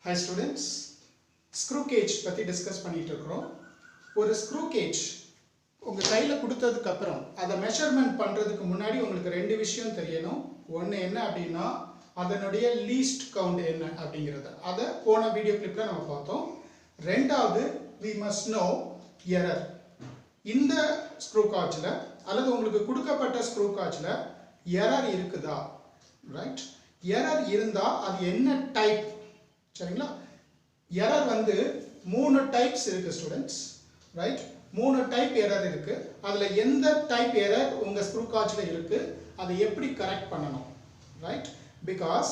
Hi students, screw cage பத்தி discuss பண்ணிட்டு இருக்கோம். ஒரு screw cage உங்க கையில கொடுத்ததுக்கு அப்புறம் அதை மெஷர்மென்ட் பண்றதுக்கு முன்னாடி உங்களுக்கு ரெண்டு விஷயம் தெரியணும். ஒன்னு என்ன அப்படின்னா அதனுடைய லீஸ்ட் கவுண்ட் என்ன அப்படிங்கறது. அத போன வீடியோ கிளிப்ல நம்ம பார்த்தோம். ரெண்டாவது we must know error. இந்த screw cageல அல்லது உங்களுக்கு கொடுக்கப்பட்ட screw cageல error இருக்குதா? ரைட்? error இருந்தா அது என்ன டைப்? சரிங்களா? எரர் வந்து மூணு டைப்ஸ் இருக்கு ஸ்டூடெண்ட்ஸ், ரைட்? மூணு டைப் எரர் இருக்கு. அதுல எந்த டைப் எரர் உங்க ஸ்க்ரூ காஜ்ல இருக்கு, அதை எப்படி கரெக்ட் பண்ணணும், ரைட்? பிகாஸ்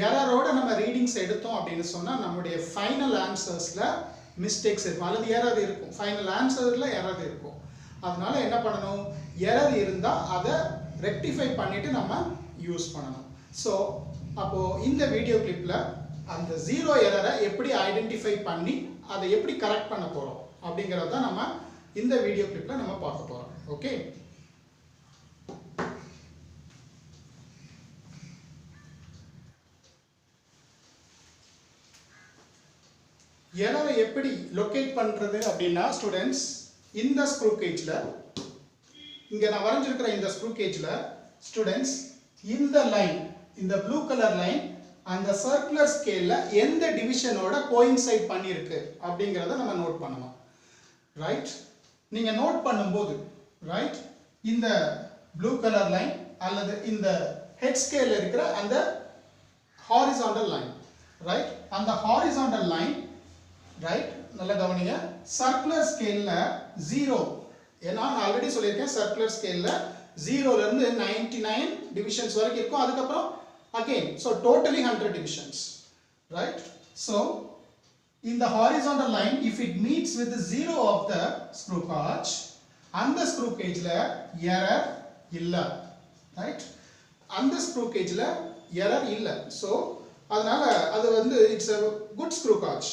எரரோட நம்ம ரீடிங்ஸ் எடுத்தோம் அப்படின்னு சொன்னா நம்மளுடைய ஃபைனல் ஆன்சர்ஸ்ல மிஸ்டேக்ஸ் இருக்கும் அல்லது எரர் இருக்கும். ஃபைனல் ஆன்சர்ல எரர் இருக்கும். அதனால என்ன பண்ணணும், எரர் இருந்தா அதை ரெக்டிஃபை பண்ணிட்டு நம்ம யூஸ் பண்ணணும். ஸோ அப்போ இந்த வீடியோ கிளிப்ல அந்த ஜீரோ எரரை எப்படி ஐடென்டிஃபை பண்ணி அதை எப்படி கரெக்ட் பண்ண போறோம் அப்படிங்கறத தான் நம்ம இந்த வீடியோ கிளிப்ல நம்ம பார்க்க போறோம். ஓகே, எரரை எப்படி லொகேட் பண்றது அப்படின்னா ஸ்டூடெண்ட்ஸ், இந்த ஸ்க்ரூ கேஜ்ல இங்க நான் வரைஞ்சிருக்கிற இந்த ஸ்க்ரூ கேஜ்ல ஸ்டூடெண்ட்ஸ் இந்த லைன், இந்த ப்ளூ கலர் லைன் அந்த சர்க்குலர் ஸ்கேல்ல எந்த டிவிஷனோட கோயின்சைட் பண்ணிருக்கு அப்படிங்கறத நம்ம நோட் பண்ணணும். ரைட்? நீங்க நோட் பண்ணும்போது ரைட், இந்த ப்ளூ கலர் லைன் அல்லது இந்த ஹெட் ஸ்கேல்ல இருக்கிற அந்த ஹாரிசான்டல் லைன், ரைட்? அந்த ஹாரிசான்டல் லைன், ரைட், நல்லா கவனிங்க, சர்க்குலர் ஸ்கேல்ல 0. ஏன்னா நான் ஆல்ரெடி சொல்லியிருக்கேன் சர்க்குலர் ஸ்கேல்ல 0ல இருந்து 99 டிவிஷன்ஸ் வரைக்கும் இருக்கும். அதுக்கப்புறம் again, so totally 100 divisions, right? So in the horizontal line, if it meets with the 0 of the screw gauge, and the screw gauge la error illa, right? And the screw gauge la error illa. So adanal adu vandu it's a good screw gauge,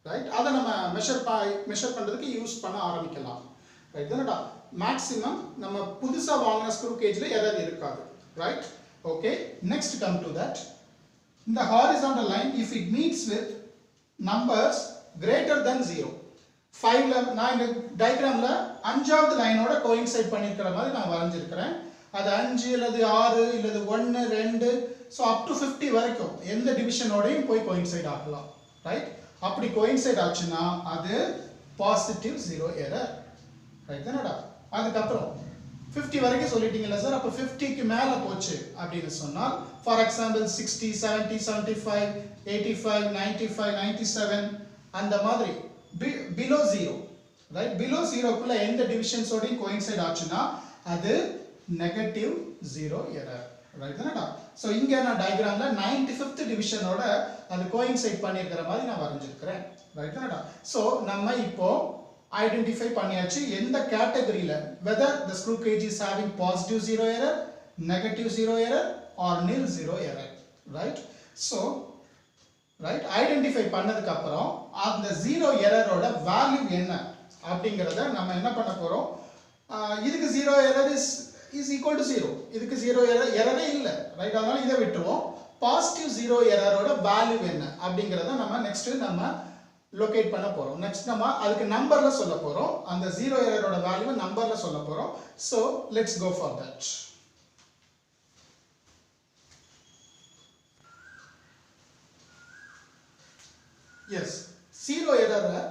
right? Adha nama measure பண்றதுக்கு use பண்ண ஆரம்பிக்கலாம், right? தானடா maximum நம்ம புதுசா வாங்குன screw gauge la error இருக்காது, right? Okay, next come to that. In the horizontal line, if it meets with numbers greater than 0, 5 நான் இந்த டயகிராம்ல அஞ்சாவது லைனோட கோயின்சைட் பண்ணிருக்கிற மாதிரி நான் வரைஞ்சிருக்கிறேன். அது 5 அல்லது 6 அல்லது 1 2 so up to 50 வரைக்கும் எந்த டிவிஷனோடையும் போய் கோயின்சைட் ஆகலாம், ரைட்? அப்படி கோயின்சைட் ஆச்சுன்னா அது பாசிட்டிவ் 0 எரர், ரைட் தானடா? அதுக்கு அப்புறம் 50 வரைக்கும் சொல்லிட்டீங்கல்ல சார், அப்ப 50க்கு மேல போச்சு அப்படின்னு சொன்னால் ஃபார் எக்ஸாம்பிள் 60 70 75 85 95 97 அந்த மாதிரி below 0, ரைட்? below 0க்குள்ள எந்த டிவிஷன்ஸோடையும் கோயின்சைட் ஆச்சுன்னா அது நெகட்டிவ் 0 எரர், ரைட் தானடா? சோ இங்க நான் டயகிராம்ல 95th டிவிஷனோட அது கோயின்சைட் பண்ணியிருக்கிற மாதிரி நான் வரைஞ்சிருக்கிறேன், ரைட் தானடா? சோ நம்ம இப்போ identify பண்ணியாச்சு எந்த கேட்டகரியில, whether the screw gauge is having positive 0 error, negative 0 error or nil 0 error, right? So right, identify பண்ணதுக்கு அப்புறம் அந்த 0 எரரோட வேல்யூ என்ன அப்படிங்கறத நம்ம என்ன பண்ண போறோம், இதுக்கு 0 error is equal to 0, இதுக்கு 0 எரரே இல்ல, ரைட்? அதனால இதை விட்டுருவோம். பாசிட்டிவ் 0 எரரோட வேல்யூ என்ன அப்படிங்கறத நம்ம நெக்ஸ்ட் நம்ம லொகேட் பண்ண போறோம். நெக்ஸ்ட் நம்ம அதுக்கு நம்பர்ல சொல்ல போறோம். அந்த 0 எரரோட வேல்யூ நம்பர்ல சொல்ல போறோம். So let's go for that. Yes, 0 எரரை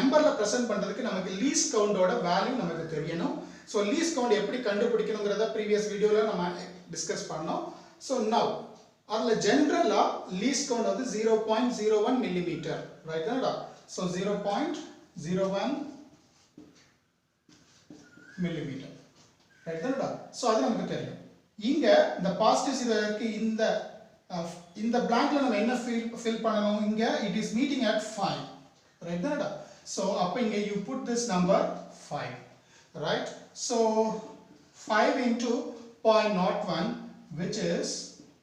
நம்பர்ல பிரசன்ட் பண்றதுக்கு நமக்கு லீஸ்ட் கவுண்டோட வேல்யூ நமக்கு தெரியணும். சோ லீஸ்ட் கவுண்ட் எப்படி கண்டுபிடிக்கணும்ங்கறத previous வீடியோல நம்ம டிஸ்கஸ் பண்ணோம். சோ நவ அதுல ஜெனரலா லீஸ்ட் கவுண்ட் வந்து 0.01 மில்லிமீட்டர், ரைட் தானடா? சோ 0.01 மில்லிமீட்டர், ரைட் தானடா? சோ அது நமக்கு தெரியும். இங்க இந்த பாசிட்டிவ் 0 இருக்கு, இந்த blankல நம்ம என்ன ஃபில் பண்ணனும், இங்க it is meeting at 5, right தானடா? சோ அப்ப இங்க you put this number 5, right? So 5 into 0.01 which is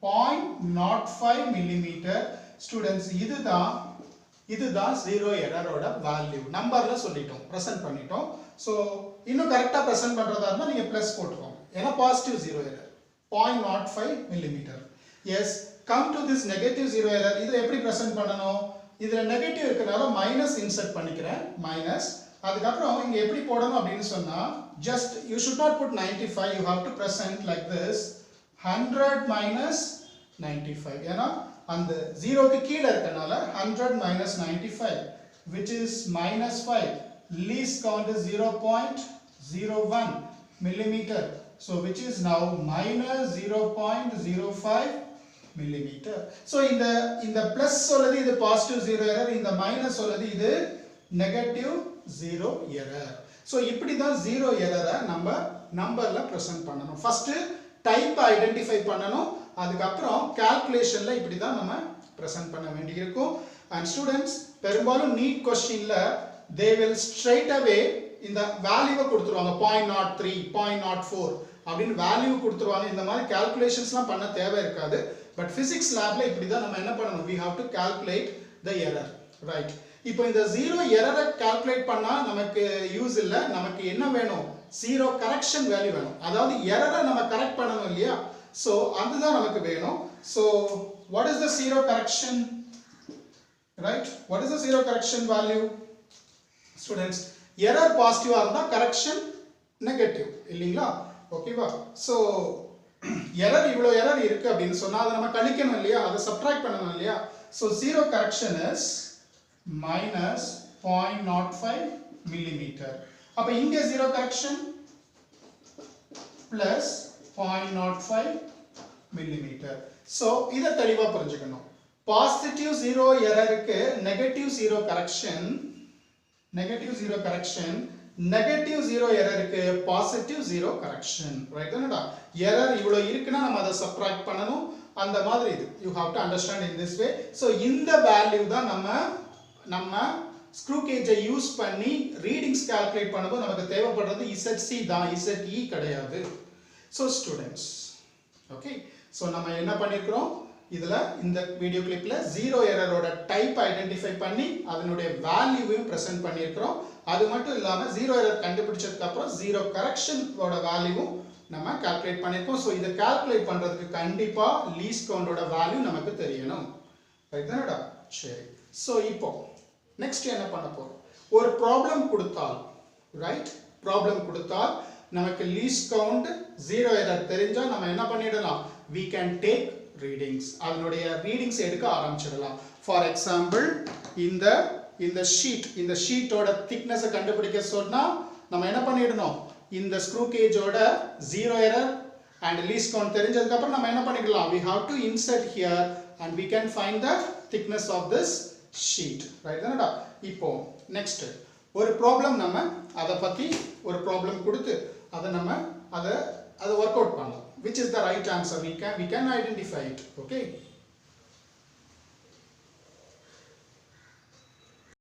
0.05 millimeter. Students, இதுதான் 0 எரரோட வேல்யூ. நம்பர்ல சொல்லிட்டோம், பிரசன்ட் பண்ணிட்டோம். சோ இன்னும் கரெக்ட்டா பிரசன்ட் பண்றதா இருந்தா நீங்க பிளஸ் போட்டுக்கோங்க. ஏன்னா positive 0 error 0.05 millimeter. yes, come to this negative 0 error. இதை எப்படி present பண்ணணும்? இதில் நெகட்டிவ் இருக்கனால மைனஸ் இன்சர்ட் பண்ணிக்கிறேன், மைனஸ். அதுக்கப்புறம் இங்கே எப்படி போடணும் அப்படின்னு சொன்னால், just you should not put 95, you have to present like this, 100 minus 95. ஏன்னா அந்த 0க்கு கீழே இருக்கனால 100 minus 95, which is minus 5. Least count is 0.01 millimeter. So which is now minus 0.05 millimeter. So இந்த plus சொல்லுது இது positive 0 error, இந்த minus சொல்லுது இது negative 0 error. So இப்படி தான் 0 error நம்ம நம்பர்ல present பண்ணணும். First type identify பண்ணணும், அதுக்கப்புறம் calculationல இப்படி தான் நம்ம present பண்ண வேண்டியிருக்கும். And students பெரும்பாலும் NEET questionல they will straight away இந்த வேல்யூவை கொடுத்துருவாங்க, 0.03 0.04 அப்படின்னு வேல்யூ கொடுத்துருவாங்க. இந்த மாதிரி calculationsலாம் பண்ண தேவை இருக்காது. பட் physics labல இப்படி தான் நம்ம என்ன பண்ணணும், we have to calculate the error, right? இப்போ இந்த 0 error calculate பண்ணா நமக்கு யூஸ் இல்லை, நமக்கு என்ன வேணும், 0 correction value வேணும். அதாவது error நம்ம கரெக்ட் பண்ணணும் இல்லையா, ஸோ அதுதான் நமக்கு வேணும். So what is the 0 correction, right? What is the 0 correction value? Students, error பாசிட்டிவா இருந்தா correction நெகட்டிவ் இல்லைங்களா, ஓகேவா? ஸோ எரர் இவ்வளோ எரர் இருக்கு அப்படின்னு சொன்னா அதை நம்ம கழிக்கணும் இல்லையா, அதை சப்ட்ராக்ட் பண்ணணும் இல்லையா. So 0 correction is minus 0.05 millimeter. அப்போ இங்கே 0 correction plus 0.05 millimeter. ஸோ இதை தெளிவாக புரிஞ்சுக்கணும். பாசிட்டிவ் 0 எரருக்கு negative 0 correction, negative 0 correction, negative 0 எரருக்கு பாசிட்டிவ் 0 கரெக்ஷன், ரைட் தானடா? எரர் இவ்வளோ இருக்குன்னா நம்ம அதை சப்ட்ராக்ட் பண்ணணும், அந்த மாதிரி இது you have to understand in this way. So இந்த வேல்யூ தான் நம்ம ஸ்க்ரூ கேஜை யூஸ் பண்ணி ரீடிங்ஸ் கால்குலேட் பண்ணும்போது நமக்கு தேவைப்படுறது ZC தான், ZE கிடையாது. ஸோ ஸ்டூடெண்ட்ஸ், ஓகே, ஸோ நம்ம என்ன பண்ணியிருக்கிறோம், இதில் இந்த வீடியோ கிளிப்பில் 0 எரரோட டைப் ஐடென்டிஃபை பண்ணி அதனுடைய வேல்யூவையும் ப்ரெசென்ட் பண்ணியிருக்கிறோம். அது மட்டும் இல்லாமல் 0 எரர் கண்டுபிடிச்சதுக்கு அப்புறம் 0 கரெக்ஷனோட வேல்யூவும் நம்ம கால்குலேட் பண்ணியிருக்கோம். ஸோ இதை கால்குலேட் பண்ணுறதுக்கு கண்டிப்பாக லீஸ்ட் கவுண்டோட வேல்யூ நமக்கு தெரியணும், ரைட் தானடா? சரி, ஸோ இப்போ நெக்ஸ்ட் என்ன பண்ண போகிறோம், ஒரு ப்ராப்ளம் கொடுத்தால், ரைட், ப்ராப்ளம் கொடுத்தால் நமக்கு லீஸ்ட் கவுண்ட் 0 எரர் தெரிஞ்சால் நம்ம என்ன பண்ணிடலாம், we can take readings, அதனுடைய ரீடிங்ஸ் எடுக்க ஆரம்பிச்சிடலாம். ஃபார் எக்ஸாம்பிள் இந்த ஷீட்டோட திக்னஸை கண்டுபிடிக்க சொன்னா நம்ம என்ன பண்ணிடணும், இந்த ஸ்க்ரூ கேஜோட 0 எரர் அண்ட் லீஸ்ட் கவுண்ட் தெரிஞ்சதுக்கு அப்புறம் நம்ம என்ன பண்ணிக்கலாம், we have to insert here and we can find the thickness of this sheet, right தானடா? இப்போ நெக்ஸ்ட் ஒரு ப்ராப்ளம், நம்ம அதை பத்தி ஒரு ப்ராப்ளம் கொடுத்து அதை ஒர்க் அவுட் பண்ணலாம். Which is the right answer, we can identify it, okay?